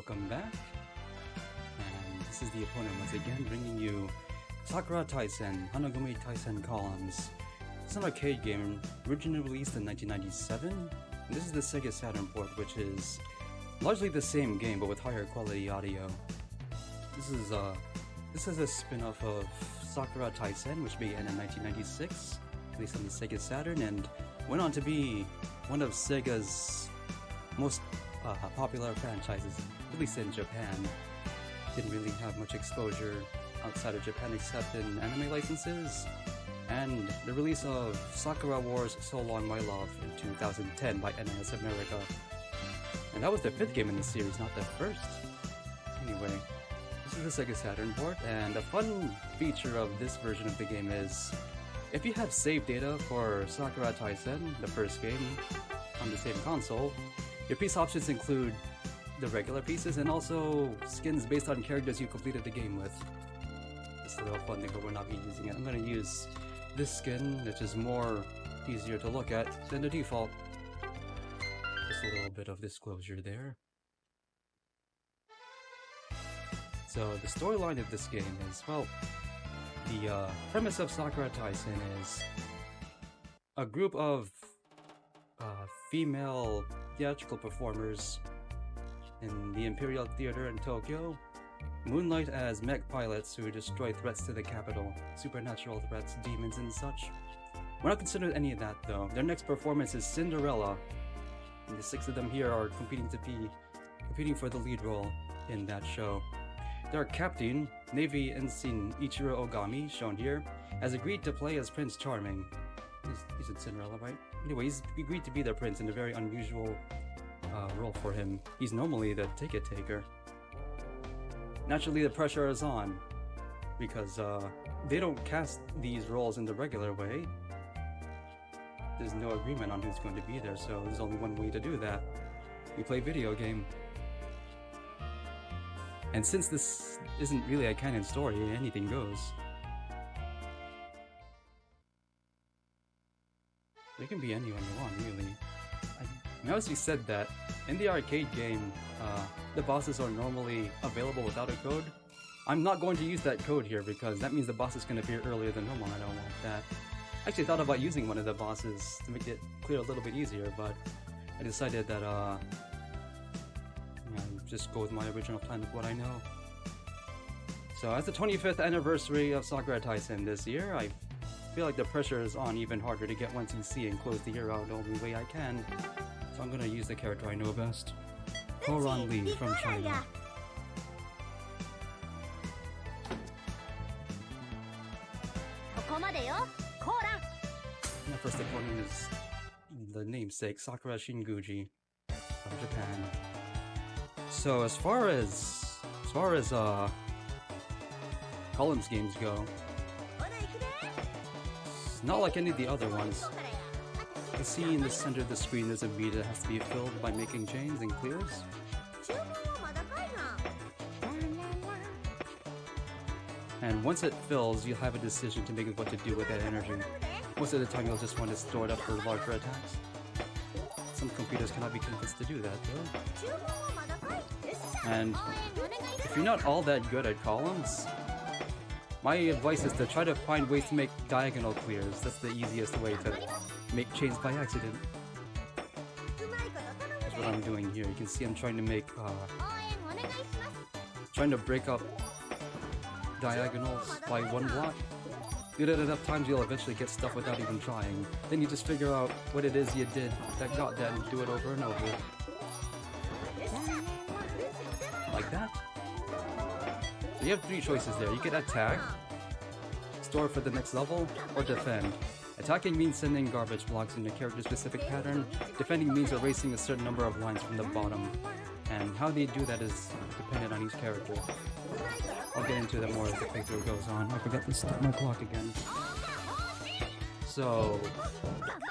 welcome back. And this is the opponent once again, bringing you Sakura Taisen-Hanagumi Taisen Columns. It's an arcade game originally released in 1997. And this is the Sega Saturn port, which is largely the same game but with higher quality audio. This is a spin-off of Sakura Taisen, which began in 1996, released on the Sega Saturn, and went on to be one of Sega's most popular franchises, at least in Japan. Didn't really have much exposure outside of Japan except in anime licenses, and the release of Sakura Wars So Long My Love in 2010 by NIS America. And that was the 5th game in the series, not the first. Anyway, this is the Sega Saturn port, and a fun feature of this version of the game is if you have save data for Sakura Taisen, the first game, on the same console, your piece options include the regular pieces and also skins based on characters you completed the game with. It's a little fun thing, but we're not be using it. I'm going to use this skin, which is easier to look at than the default. Just a little bit of disclosure there. So the storyline of this game is, well, the premise of Sakura Taisen is a group of female theatrical performers in the Imperial Theater in Tokyo moonlight as mech pilots who destroy threats to the capital, supernatural threats, demons and such. We're not considered any of that though. Their next performance is Cinderella, and the 6 of them here are competing for the lead role in that show. Their captain, Navy Ensign Ichiro Ogami, shown here, has agreed to play as Prince Charming. He's in Cinderella, right? Anyway, he's agreed to be their prince in a very unusual role for him. He's normally the ticket taker. Naturally, the pressure is on, because they don't cast these roles in the regular way. There's no agreement on who's going to be there, so there's only one way to do that. You play video game. And since this isn't really a canon story, anything goes. You can be anyone you want, really. I mostly said that in the arcade game, the bosses are normally available without a code. I'm not going to use that code here because that means the bosses can appear earlier than normal. I don't want that. I actually thought about using one of the bosses to make it clear a little bit easier, but I decided that just go with my original plan with what I know. So as the 25th anniversary of Sakura Taisen this year, I feel like the pressure is on even harder to get 1 CC and close the year out the only way I can. So I'm gonna use the character I know best. Koran Lee from China. My first opponent is the namesake Sakura Shinguji from Japan. So as far as columns games go, it's not like any of the other ones. You can see in the center of the screen there's a bead that has to be filled by making chains and clears. And once it fills, you'll have a decision to make what to do with that energy. Most of the time you'll just want to store it up for larger attacks. Some computers cannot be convinced to do that though. And if you're not all that good at columns, my advice is to try to find ways to make diagonal clears. That's the easiest way to make chains by accident. That's what I'm doing here. You can see I'm trying to make, trying to break up diagonals by 1 block. Do that enough times, you'll eventually get stuff without even trying. Then you just figure out what it is you did that got that and do it over and over. Like that. So you have 3 choices there. You can attack, store for the next level, or defend. Attacking means sending garbage blocks in a character-specific pattern. Defending means erasing a certain number of lines from the bottom. And how they do that is dependent on each character. I'll get into that more as the playthrough goes on. I forgot to start my clock again. So,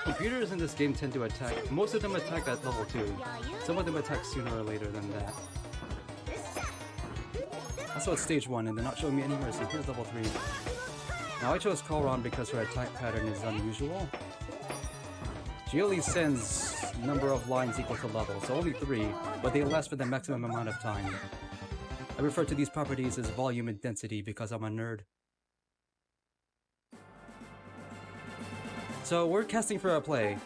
computers in this game tend to attack. Most of them attack at level 2. Some of them attack sooner or later than that. Also it's stage 1 and they're not showing me any mercy. Here's level 3. Now I chose Koran because her attack pattern is unusual. She only sends number of lines equal to level, so only 3, but they last for the maximum amount of time. I refer to these properties as volume and density because I'm a nerd. So we're casting for a play.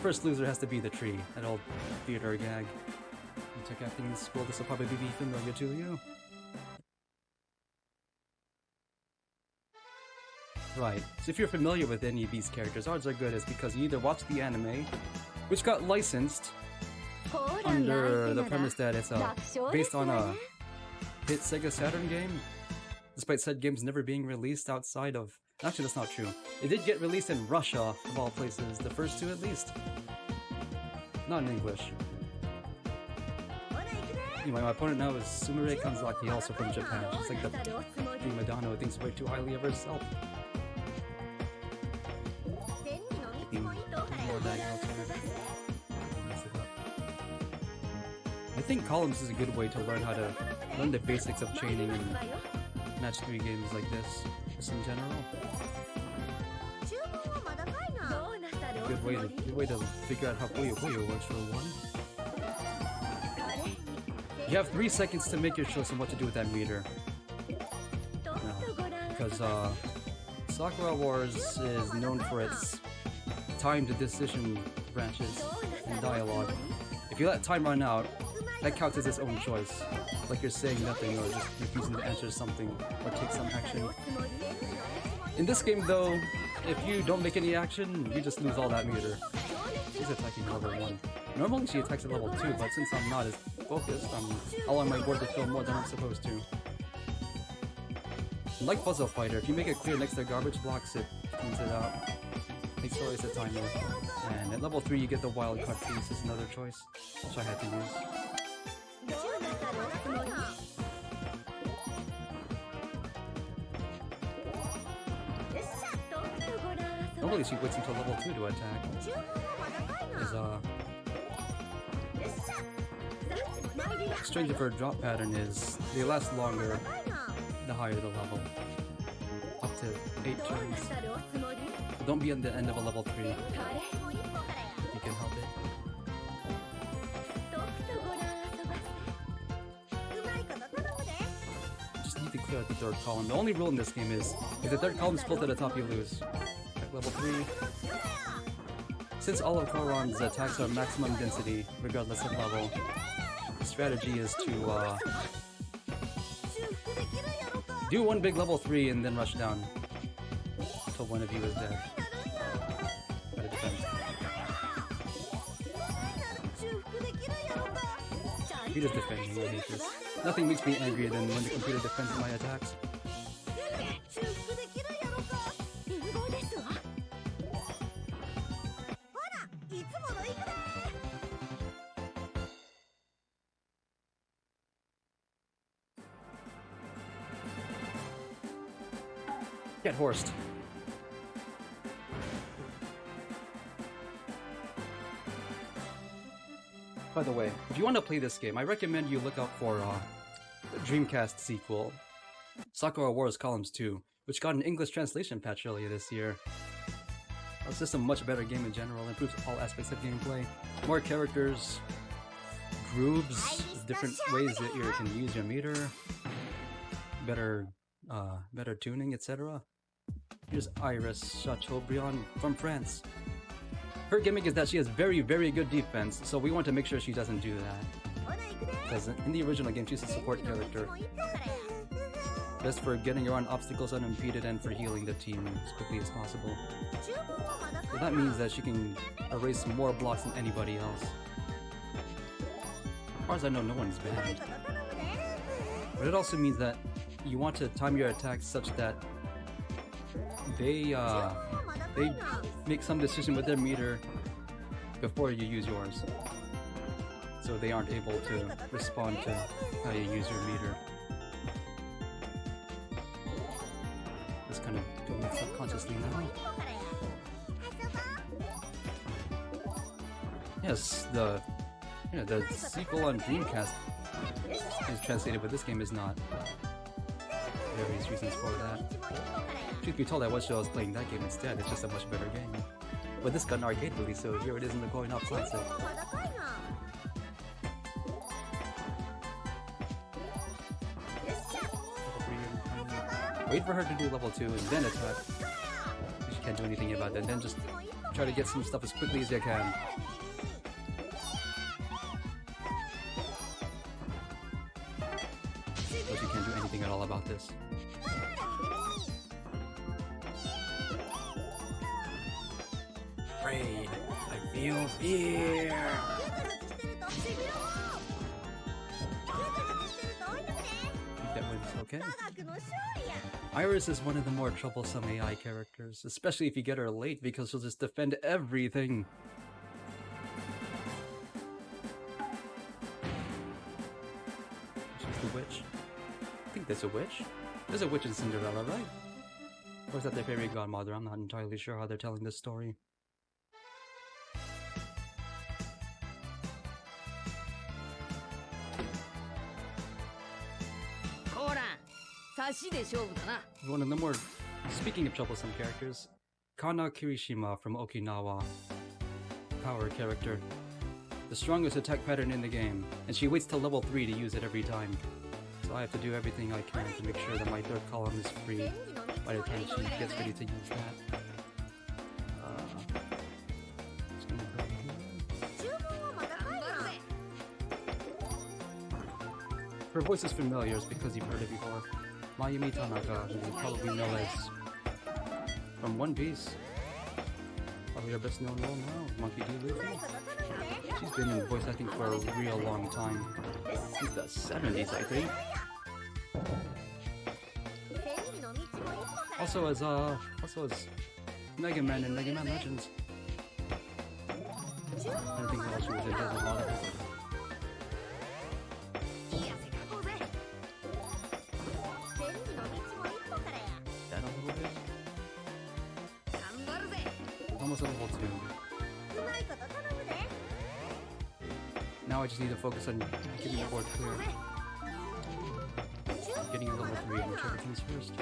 First loser has to be the tree, that old theater gag. You took acting in school, this will probably be familiar to you. Right, so if you're familiar with any of these characters, odds are good is because you either watched the anime, which got licensed under the premise that it's based on a hit Sega Saturn game, despite said games never being released outside of... Actually, that's not true. It did get released in Russia, of all places, the first 2 at least. Not in English. Anyway, my opponent now is Sumire Kanzaki, also from Japan. She's like the prima donna who thinks way too highly of herself. I think columns is a good way to learn the basics of chaining in match 3 games like this, just in general. A good way to figure out how Puyo Puyo works for one. You have 3 seconds to make your choice on what to do with that meter. Because Sakura Wars is known for its timed decision branches and dialogue. If you let time run out, that counts as its own choice. Like you're saying nothing or just refusing to answer something or take some action. In this game though, if you don't make any action, you just lose all that meter. She's attacking level 1. Normally she attacks at level 2, but since I'm not as focused, I'm allowing my board to fill more than I'm supposed to. Like Puzzle Fighter, if you make it clear next to garbage blocks, it cleans it out. Takes away the timer. And at level 3 you get the wild card piece as another choice, which I had to use. Normally she waits until level 2 to attack. Strange of her drop pattern is they last longer the higher the level. Up to 8 turns. Don't be at the end of a level 3. You can help it. Just need to clear out the 3rd column. The only rule in this game is if the 3rd column is pulled to the top, you lose. Like level 3. Since all of Koron's attacks are maximum density, regardless of level, the strategy is to do one big level 3 and then rush down until one of you is dead. But it depends. Computer's defending, I hate this. Nothing makes me angrier than when the computer defends my attacks. Get horsed. By the way, if you want to play this game, I recommend you look out for the Dreamcast sequel, Sakura Wars Columns 2, which got an English translation patch earlier this year. It's just a much better game in general, improves all aspects of gameplay. More characters, grooves, different ways that you can use your meter, better tuning, etc. Here's Iris Chateaubriand from France. Her gimmick is that she has very, very good defense, so we want to make sure she doesn't do that. Because in the original game, she's a support character. Best for getting around obstacles unimpeded and for healing the team as quickly as possible. So that means that she can erase more blocks than anybody else. As far as I know, no one's banned. But it also means that you want to time your attacks such that they make some decision with their meter before you use yours, so they aren't able to respond to how you use your meter. Just kind of doing it subconsciously now. Yes, the sequel on Dreamcast is translated, but this game is not. Various reasons for that. Truth be told, I was playing that game instead. It's just a much better game. But this got an arcade release, so here it is in the going up classic. Wait for her to do level 2 and then attack. She can't do anything about that. Then just try to get some stuff as quickly as you can. But you can't do anything at all about this. Afraid. I feel fear. That wins, okay? Iris is one of the more troublesome AI characters, especially if you get her late because she'll just defend everything. She's the witch. I think there's a witch. There's a witch in Cinderella, right? Or is that their fairy godmother? I'm not entirely sure how they're telling this story. One of the more, speaking of troublesome characters, Kana Kirishima from Okinawa. Power character. The strongest attack pattern in the game, and she waits till level 3 to use it every time. So I have to do everything I can to make sure that my third column is free by the time she gets ready to use that. Just gonna go here. Her voice is familiar, it's because you've heard it before. Mayumi Tanaka, who you probably know as from One Piece. Probably our best known role now, Monkey D. Luffy. She's been in voice acting for a real long time. Since the 70s, I think. Also as Mega Man in Mega Man Legends. I don't think what else she was in, does a lot of it. Almost at level 2. Now I just need to focus on getting the board clear. Getting a level 3 on whichever comes first.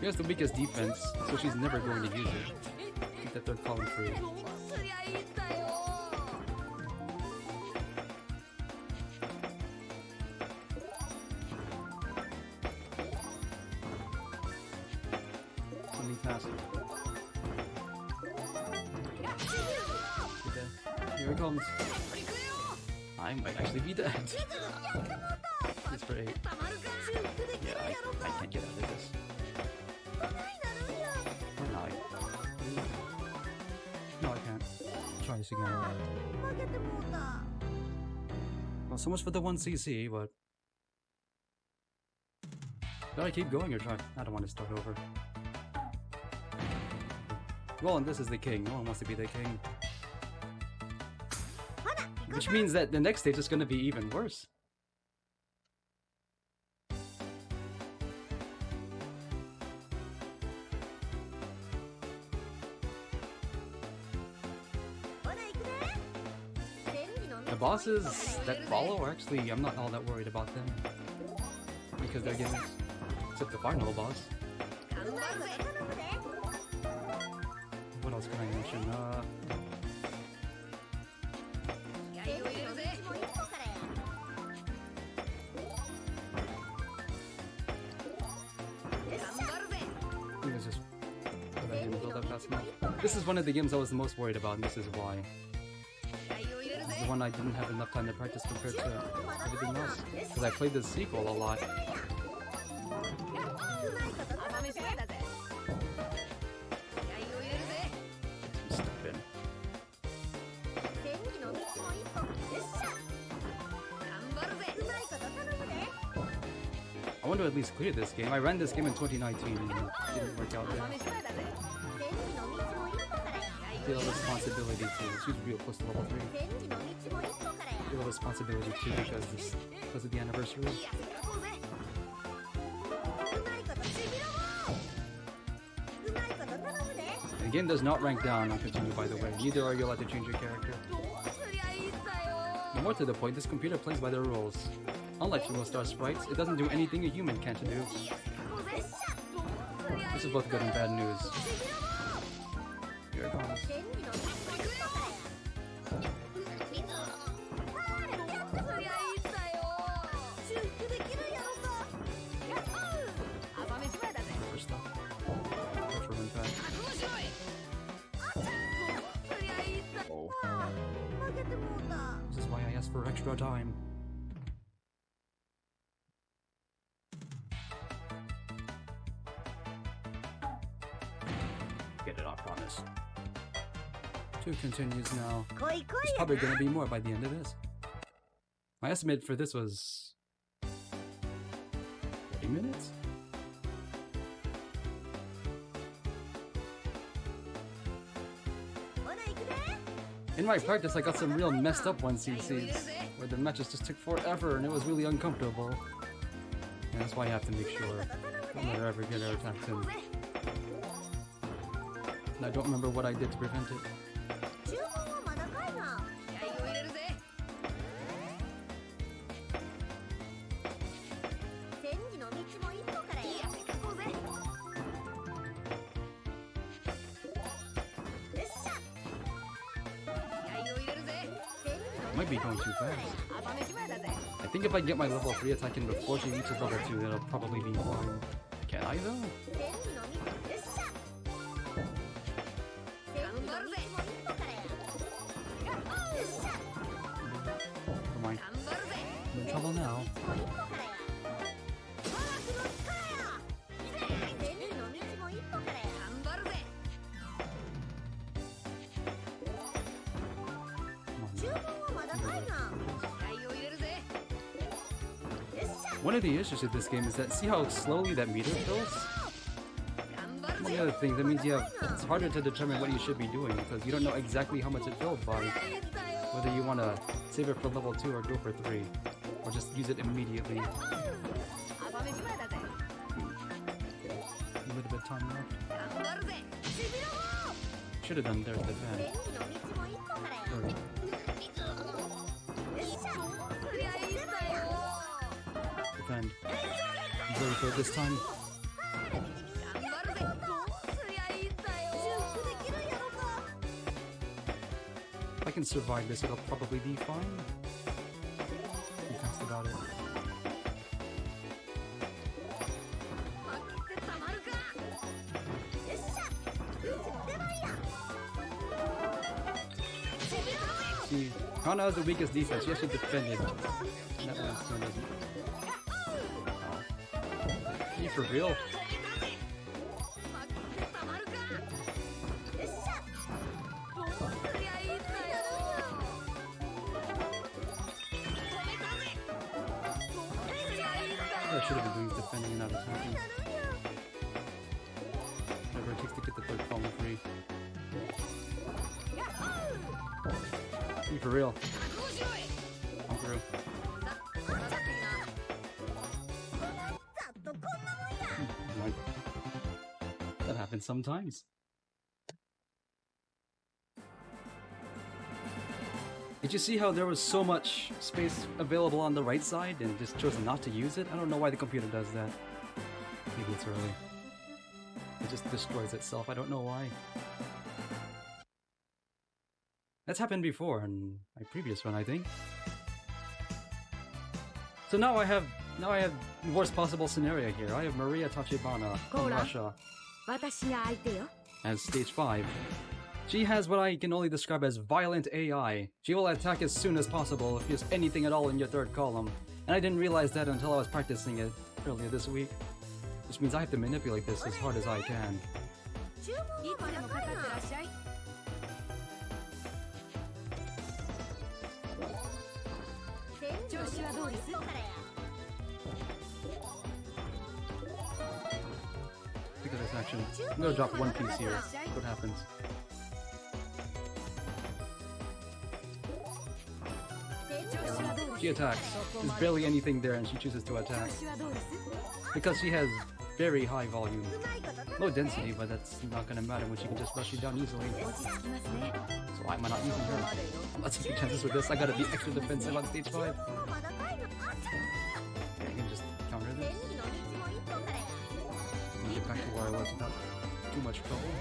She has the weakest defense, so she's never going to use it. Keep that third column free. Something faster. Here it comes. I might actually be dead. It's for 8. Yeah, I can't get out of this. No, I can't. Try this again. Well, so much for the 1cc, but... Should I keep going or try? I don't want to start over. Well, and this is the king. No one wants to be the king. Which means that the next stage is going to be even worse. The bosses that follow are actually, I'm not all that worried about them. Because they're gimmicks. Except the final boss. What else can I mention? This is one of the games I was the most worried about, and this is why. This is the one I didn't have enough time to practice compared to everything else. Because I played the sequel a lot. Stupid. I want to at least clear this game. I ran this game in 2019 and it didn't work out yet. I feel a responsibility to. She's real close to level 3. I feel a responsibility too because of the anniversary. The game does not rank down on continue, by the way. Neither are you allowed to change your character. More to the point, this computer plays by the rules. Unlike Full Star sprites, it doesn't do anything a human can't do. This is both good and bad news. Here it comes. First up. Go for impact. Oh. This is why I asked for extra time. Get it, I promise. 2 continues now. There's probably gonna be more by the end of this. My estimate for this was 30 minutes? In my practice, I got some real messed up 1cc's, where the matches just took forever and it was really uncomfortable. And that's why I have to make sure don't let her ever get her attacks in. And I don't remember what I did to prevent it. Might be going too fast. I think if I get my level 3 attack in before she reaches level 2, that'll probably be fine. Can I though? Never mind. I'm in trouble now. One of the issues with this game is that see how slowly that meter fills? Among other things, that means it's harder to determine what you should be doing because you don't know exactly how much it filled by. Whether you want to save it for level 2 or go for 3. Or just use it immediately. A little bit of time left. Should have done there's the fan. Defend. Very good this time. If I can survive this, it'll probably be fine. I'm fast about it. See, Kana has the weakest defense. She has to defend it. That one still doesn't. Oh. Are you for real? I should have been doing is defending and not attacking. Whatever it takes to get the third column free. Are you for real? I'm through. That happens sometimes. Did you see how there was so much space available on the right side and just chose not to use it? I don't know why the computer does that. Maybe it's early. It just destroys itself. I don't know why. That's happened before in my previous run, I think. So now I have the worst possible scenario here. I have Maria Tachibana from Russia as stage 5. She has what I can only describe as violent AI. She will attack as soon as possible if there's anything at all in your third column. And I didn't realize that until I was practicing it earlier this week. Which means I have to manipulate this as hard as I can. Look at this action. I'm gonna drop one piece here. See what happens. She attacks. There's barely anything there and she chooses to attack. Because she has very high volume. Low density, but that's not gonna matter when she can just rush you down easily. So why am I not using her? I'm not taking chances with this. I gotta be extra defensive on stage 5. I can just counter this. And get back to where I was without too much trouble.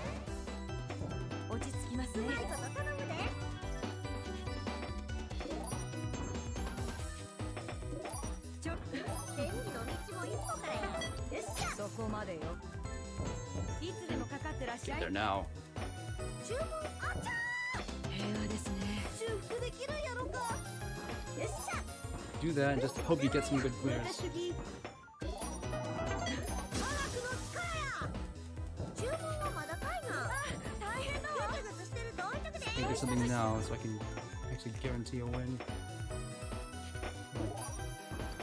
Get there now. Do that and just hope you get some good clears. I think there's something now so I can actually guarantee a win.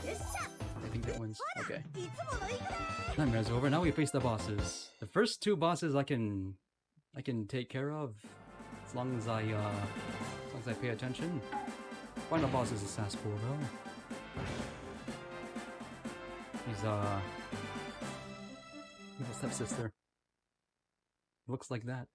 I think that wins. Okay. Nightmare's over. Now we face the bosses. The first two bosses I can take care of as long as I pay attention. Final boss is a Sakura though. He's evil stepsister. Looks like that.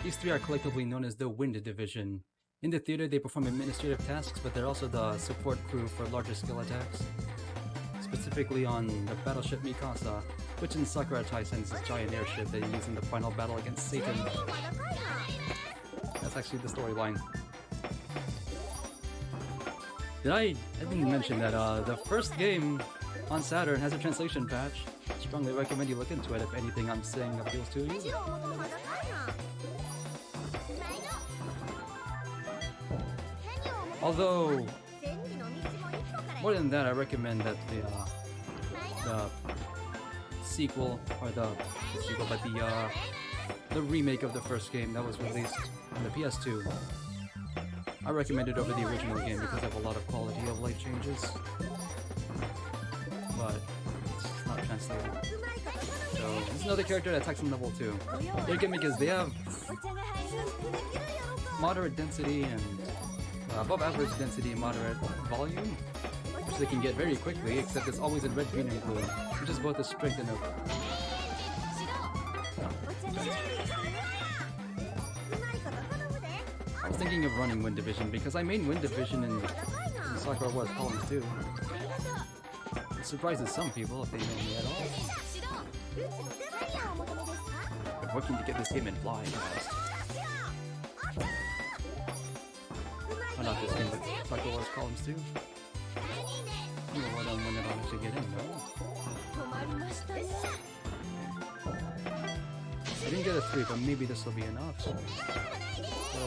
These three are collectively known as the Wind Division. In the theater, they perform administrative tasks, but they're also the support crew for larger scale attacks. Specifically on the battleship Mikasa, which in Sakura Taisen is this giant airship that you use in the final battle against Satan. That's actually the storyline. I didn't mention that the first game on Saturn has a translation patch. Strongly recommend you look into it if anything I'm saying appeals to you. Although, more than that, I recommend that the sequel, or the remake of the first game that was released on the PS2. I recommend it over the original game because of a lot of quality of life changes. But it's not translated. So, this is another character that attacks on level 2. Their gimmick is they have moderate density and above average density and moderate volume, which they can get very quickly, except it's always in red, green, and blue, which is both a strength and a... I was thinking of running Wind Division because I main Wind Division in Sakura Wars Columns too. It surprises some people if they know me at all. I'm working to get this game in flying fast. Oh, not this game, but Sakura Wars Columns too. I don't know what I'm when I'll actually get in, though. I didn't get a 3, but maybe this will be enough. So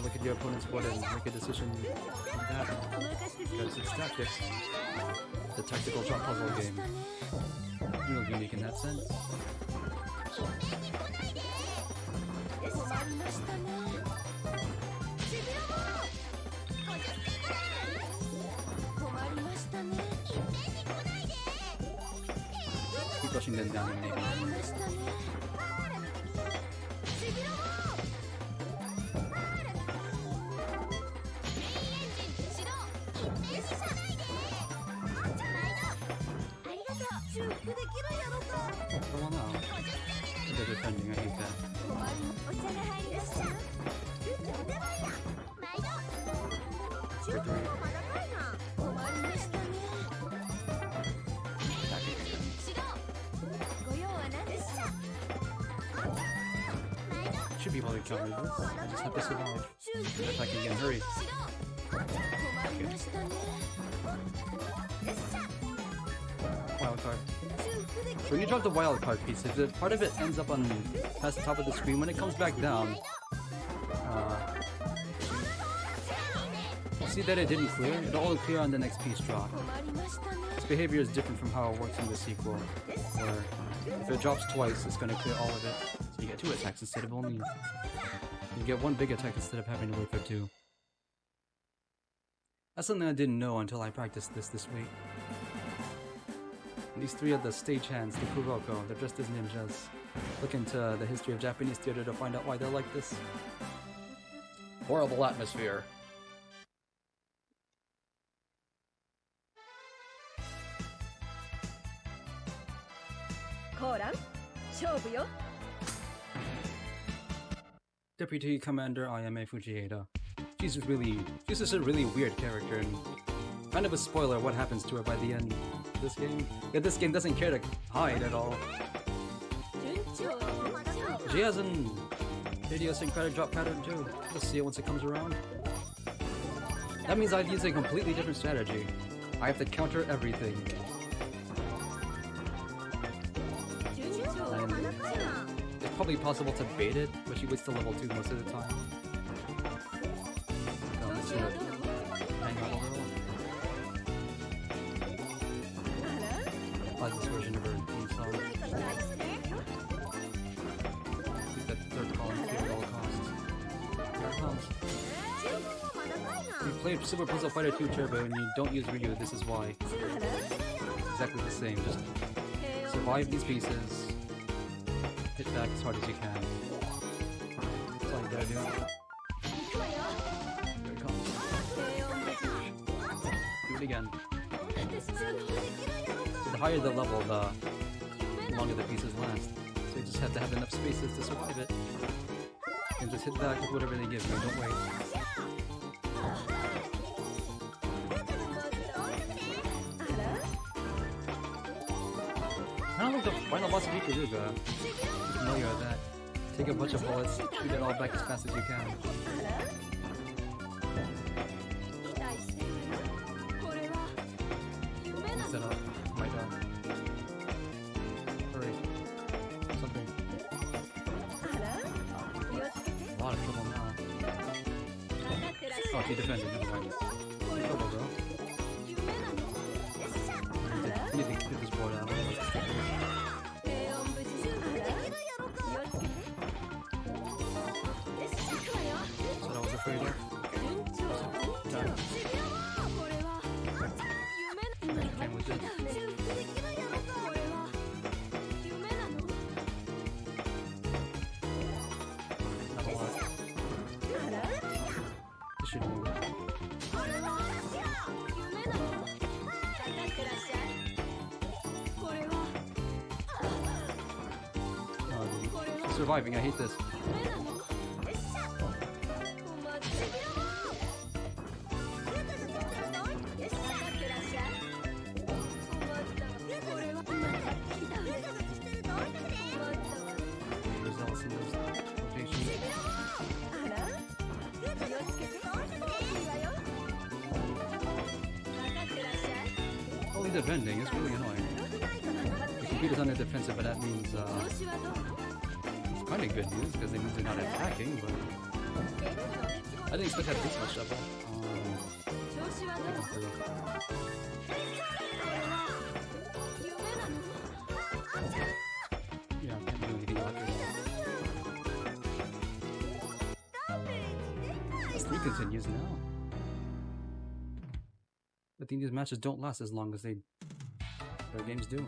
look at your opponent's board and make a decision on that. Because it's tactics. The tactical chop puzzle game. Real unique in that sense. Keep pushing them down and maybe. Come on now. They're defending, I hate that. For 3. Should be able to counter this. I just have to survive. Attack again, hurry. Okay. Wild card. When you drop the wild card piece, if the part of it ends up on past the top of the screen, when it comes back down, you see that it didn't clear. It'll only clear on the next piece drop. This behavior is different from how it works in the sequel, where if it drops twice, it's going to clear all of it. So you get 2 attacks instead of only... You get 1 big attack instead of having to wait for 2. That's something I didn't know until I practiced this week. And these 3 are the stagehands, the Kuroko. They're dressed as ninjas. look into the history of Japanese theater to find out why they're like this. Horrible atmosphere. Deputy Commander Ayame Fujieda. She's just a really weird character, and kind of a spoiler what happens to her by the end of this game. Yeah, this game doesn't care to hide at all. She has an idiosyncratic drop pattern too. You'll see it once it comes around. That means I'd use a completely different strategy. I have to counter everything. And it's probably possible to bait it, but she waits till level 2 most of the time. So I'm just gonna hang out overall. I like this version of her theme song. Keep that third column clear at all costs. Here it comes. If you played Super Puzzle Fighter 2 Turbo and you don't use Ryu, this is why. Exactly the same, just survive these pieces, hit back as hard as you can. That's all you gotta do. Here it comes. Do it again. So the higher the level, the longer the pieces last. So you just have to have enough spaces to survive it. And just hit back with whatever they give you, don't wait. I don't like the final boss of Ikaruga. You're familiar with that. Take a bunch of bullets, shoot it all back as fast as you can. Set up. Oh my god. Hurry. Something. A lot of trouble now. Oh, she defended, never mind. Trouble though. I need to get this board out. So I was afraid of. Done. Came with it. Not a lot. This should move. Surviving, I hate this. Results in those rotations. Only defending is really annoying. The computer's on the defensive, but that means kind of good news because it means they're not attacking, but I didn't expect to have this much trouble. Yeah, I can't do anything about this. The streak continues now. I think these matches don't last as long as their games do.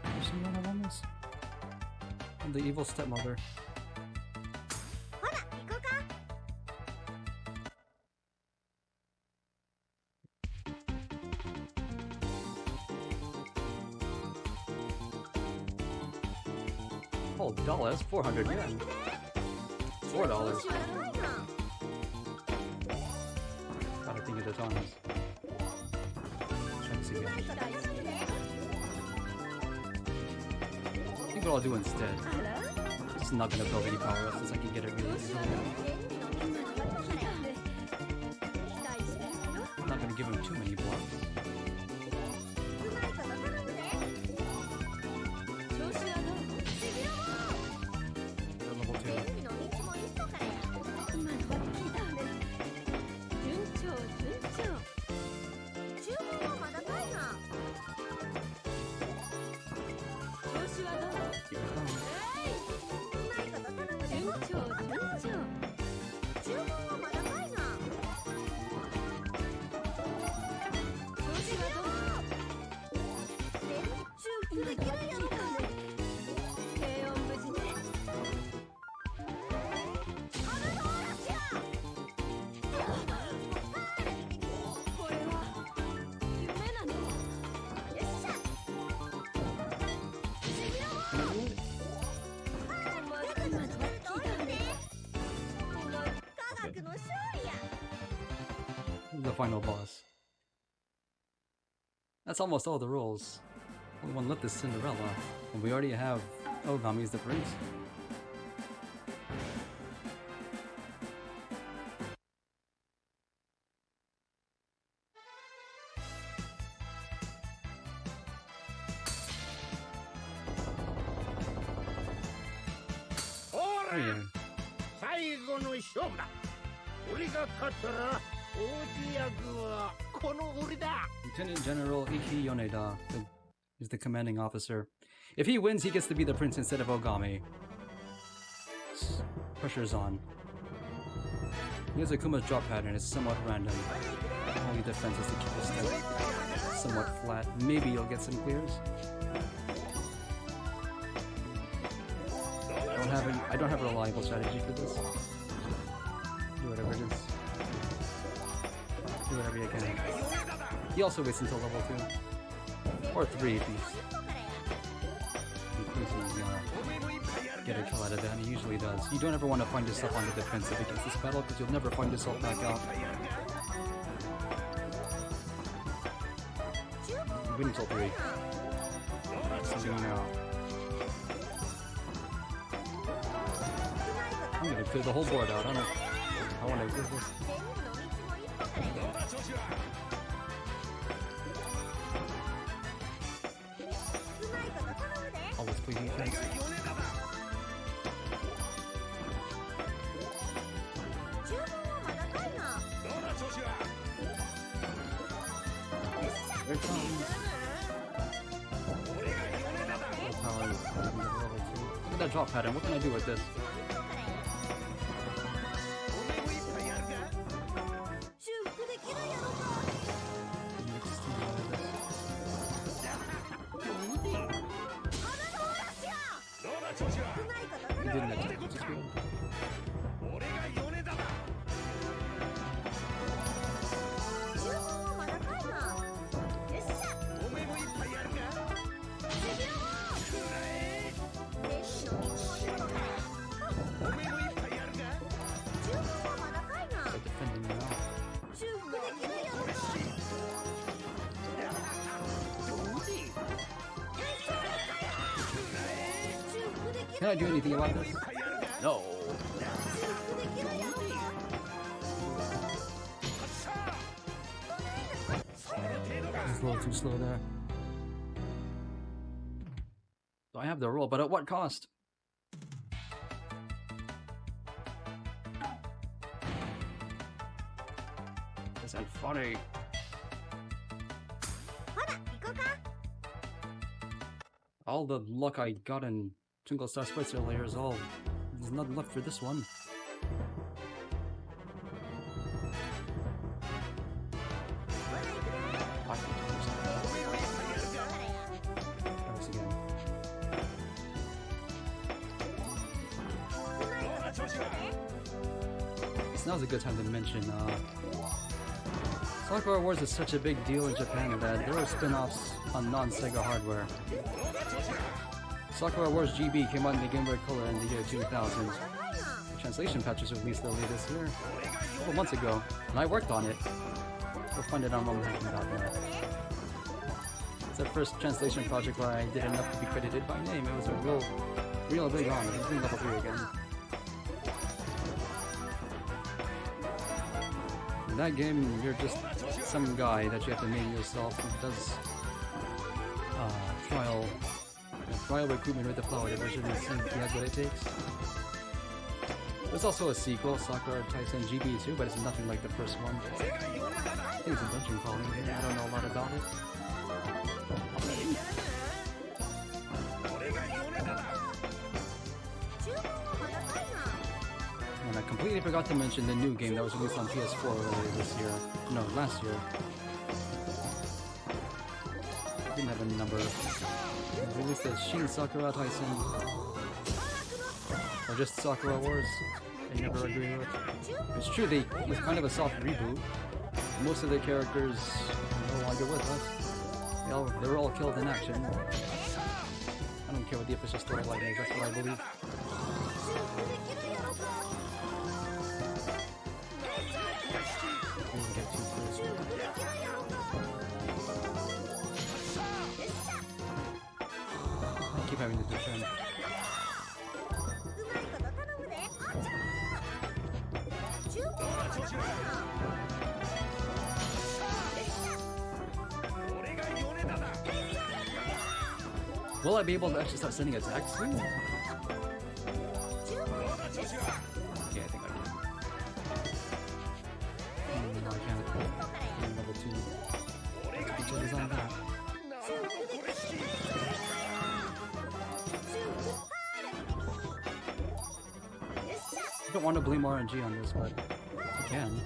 There's some other ones. The evil stepmother. Oh, $1, 400 yen. $4. Gotta think of the times. Trying to see it. I think what I'll do instead. Just not gonna build any power ups since I can get it really easily. Not gonna give him too many blocks. Level 2. Here it comes. the final boss. That's almost all the roles. Only one left is Cinderella, and we already have Ogami's the prince. Oh, yeah. Lieutenant General Iki Yoneda is the commanding officer. If he wins, he gets to be the prince instead of Ogami. Pressure's on. Here's Akuma's drop pattern. It's somewhat random. Only defense is to keep his step somewhat flat. Maybe you'll get some clears. I don't have a reliable strategy for this. Do whatever it is. Do whatever you can. He also waits until level 2. Or 3 if he's get a kill out of that, and he usually does. You don't ever want to find yourself on the defensive against this battle, because you'll never find yourself back out. Wait until 3. What's he doing now? I'm gonna clear the whole board out. I want to do this. Always play defense. There it comes. Look at that drop pattern. What can I do with this? Can I do anything about this? No. It's a little too slow there. So I have the roll, but at what cost? This ain't funny. All the luck I got in Twinkle Star Sprites earlier is all. There's nothing left for this one. Now's a good time to mention, Sakura Wars is such a big deal in Japan that there are spin-offs on non-Sega hardware. Sakura Wars GB came out in the Game Boy Color in the year 2000. The translation patch was released earlier this year, a couple months ago, and I worked on it. You'll find it on rumhacking.net. It's the first translation project where I did enough to be credited by name. It was a real big honor. It's doing level 3 again. In that game, you're just some guy that you have to name yourself who does trial recruitment with the flower division and see if he has what it takes. There's also a sequel, Sakura Taisen GB 2, but it's nothing like the first one. I think it's a dungeon crawling game. I don't know a lot about it. And I completely forgot to mention the new game that was released on PS4 earlier this year. No, last year. Didn't have a number. They released as Shin Sakura Taisen. Or just Sakura Wars. I never agree with. It's true, it was kind of a soft reboot. Most of the characters are no longer with us. They were all killed in action. I don't care what the official storyline is, that's what I believe. Get too close. having to defend. Will I be able to actually start sending attacks soon? Yeah, I think I can. No, I can't. I'm level 2. Each other's on that. I don't want to blame RNG on this, but I can.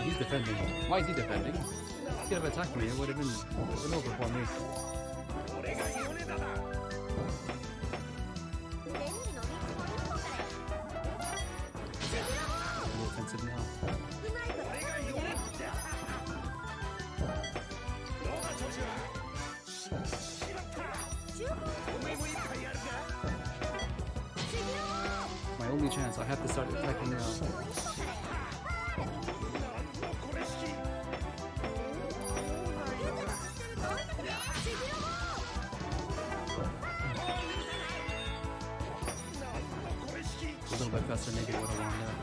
He's defending. Why is he defending? He could have attacked me, it would have been over for me. I'm offensive now. My only chance, I have to start attacking now. A little bit faster, maybe what I want there.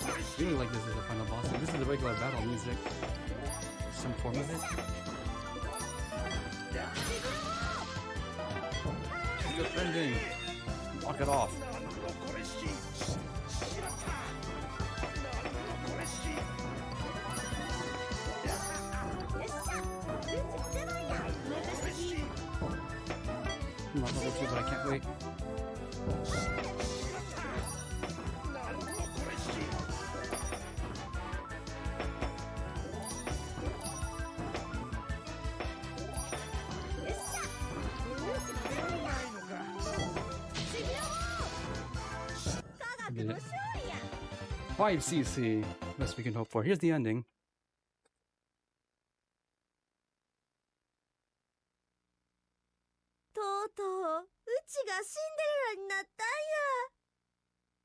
I really like this as a final boss. This is the regular battle music. Some form of it. He's defending. Walk it off. I'm not level 2, but I can't wait. Did it. 5cc. Best we can hope for. Here's the ending.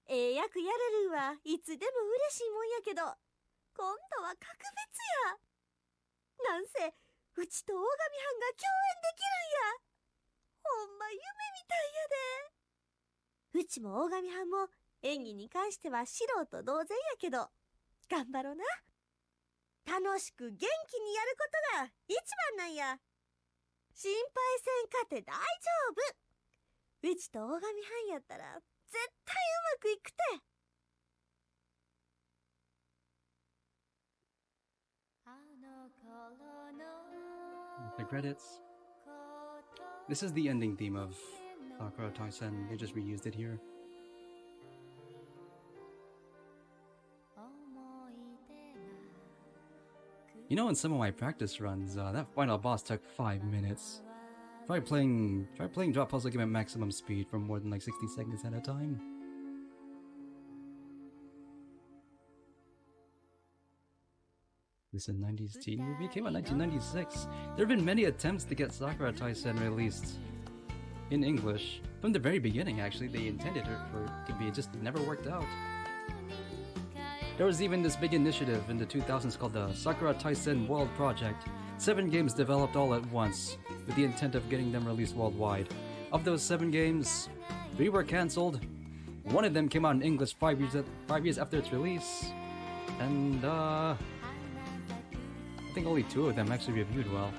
役やれるはいつでも嬉しいもんやけど、今度は格別や。なんせうちと大神藩が共演できるんや。ほんま夢みたいやで。うちも大神藩も演技に関しては素人同然やけど、頑張ろな。楽しく元気にやることが一番なんや。心配せんかて大丈夫。うちと大神藩やったら絶対うまくいくて。The credits. This is the ending theme of Sakura Taisen. They just reused it here. You know, in some of my practice runs, that final boss took 5 minutes. Try playing drop puzzle game at maximum speed for more than like 60 seconds at a time. This is a 90s teen movie. It came out in 1996. There have been many attempts to get Sakura Taisen released in English. From the very beginning, actually, they intended it to be, it just never worked out. There was even this big initiative in the 2000s called the Sakura Taisen World Project. 7 games developed all at once, with the intent of getting them released worldwide. Of those 7 games, 3 were cancelled. 1 of them came out in English 5 years after its release. And I think only 2 of them actually reviewed well.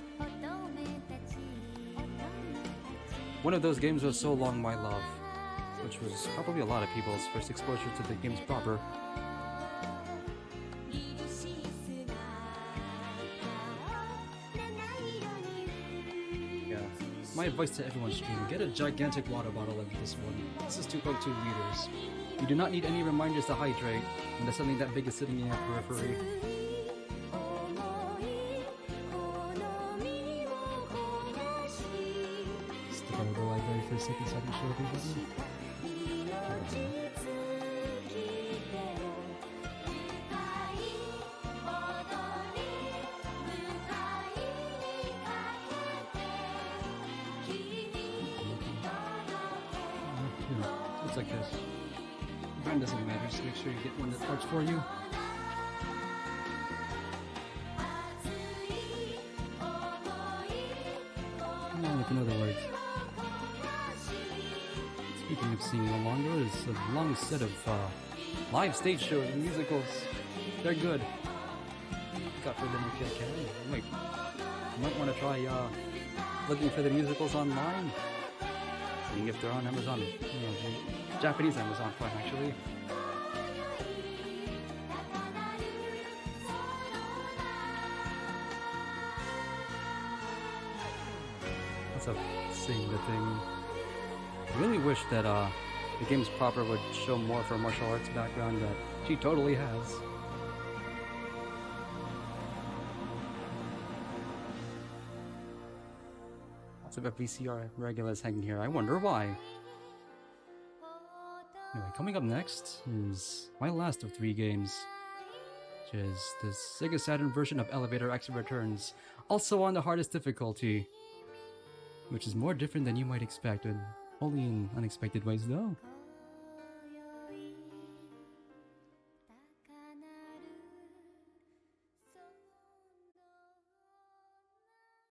One of those games was So Long My Love, which was probably a lot of people's first exposure to the games proper. My advice to everyone streaming, get a gigantic water bottle like this one. This is 2.2 liters. You do not need any reminders to hydrate, unless something that big is sitting in your periphery. Stick out of the library for a second so I can show everybody. It's like this. The brand doesn't matter, just make sure you get one that works for you. Now look, in other words. Speaking of singing along, there is a long set of live stage shows and musicals. They're good. Look out for them if you can. Wait, you might want to try looking for the musicals online. Seeing if they're on Amazon. Japanese Amazon Prime, actually. What's up? Seeing the thing. I really wish that the game's proper would show more of her martial arts background that she totally has. Lots of VCR regulars hanging here. I wonder why. Anyway, coming up next is my last of 3 games, which is the Sega Saturn version of Elevator X Returns, also on the hardest difficulty, which is more different than you might expect, and only in unexpected ways though.